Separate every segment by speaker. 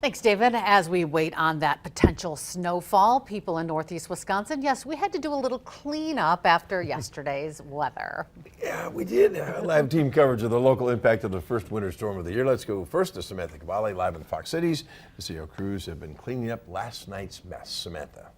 Speaker 1: Thanks, David. As we wait on that potential snowfall, people in northeast Wisconsin, yes, we had to do a little cleanup after yesterday's weather.
Speaker 2: Yeah, we did. Live team coverage of the local impact of the first winter storm of the year. Let's go first to Samantha Cavalli, live in Fox Cities, to see how crews have been cleaning up last night's mess. Samantha.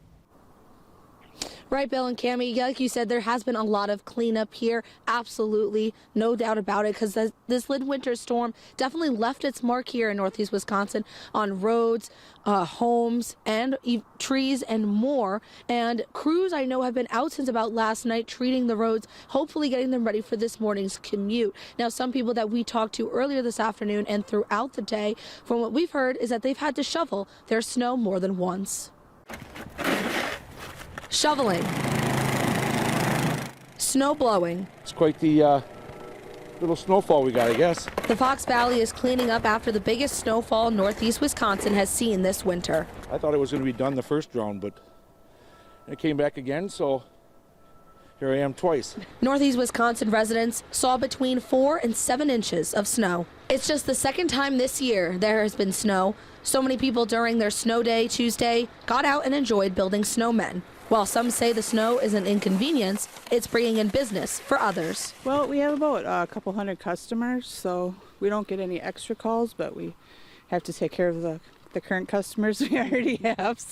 Speaker 3: Right, Bill and Cammie, like you said, there has been a lot of cleanup here. Absolutely, no doubt about it, because this winter storm definitely left its mark here in northeast Wisconsin on roads, homes, and trees and more. And crews I know have been out since about last night treating the roads, hopefully getting them ready for this morning's commute. Now, some people that we talked to earlier this afternoon and throughout the day, from what we've heard, is that they've had to shovel their snow more than once. Shoveling, snow blowing.
Speaker 4: It's quite the little snowfall we got, I guess.
Speaker 3: The Fox Valley is cleaning up after the biggest snowfall northeast Wisconsin has seen this winter.
Speaker 4: I thought it was going to be done the first round, but it came back again, so here I am twice.
Speaker 3: Northeast Wisconsin residents saw between 4 and 7 inches of snow. It's just the second time this year there has been snow. So many people during their snow day Tuesday got out and enjoyed building snowmen. While some say the snow is an inconvenience, it's bringing in business for others.
Speaker 5: Well, we have about a couple hundred customers, so we don't get any extra calls, but we have to take care of the current customers we already have,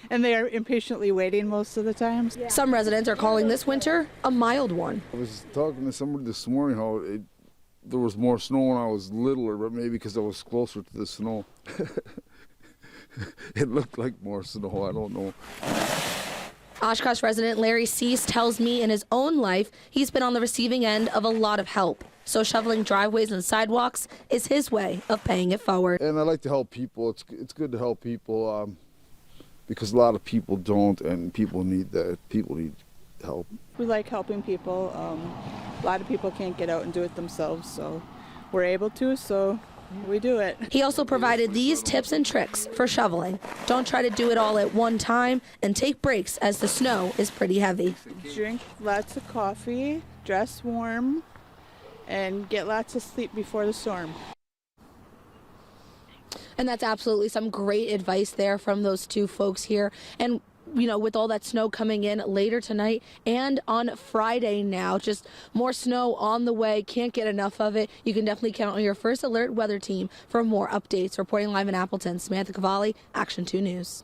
Speaker 5: and they are impatiently waiting most of the time.
Speaker 3: Yeah. Some residents are calling this winter a mild one.
Speaker 6: I was talking to somebody this morning how there was more snow when I was littler, but maybe because I was closer to the snow. It looked like more snow, I don't know.
Speaker 3: Oshkosh resident Larry Cease tells me in his own life he's been on the receiving end of a lot of help. So shoveling driveways and sidewalks is his way of paying it forward.
Speaker 6: And I like to help people. It's good to help people because a lot of people don't, and people need that. People need help.
Speaker 5: We like helping people. A lot of people can't get out and do it themselves, so we're able to, so we do it.
Speaker 3: He also provided these tips and tricks for shoveling. Don't try to do it all at one time and take breaks as the snow is pretty heavy.
Speaker 5: Drink lots of coffee, dress warm, and get lots of sleep before the storm.
Speaker 3: And that's absolutely some great advice there from those two folks here. And you know, with all that snow coming in later tonight and on Friday now, just more snow on the way. Can't get enough of it. You can definitely count on your First Alert weather team for more updates. Reporting live in Appleton, Samantha Cavalli, Action 2 News.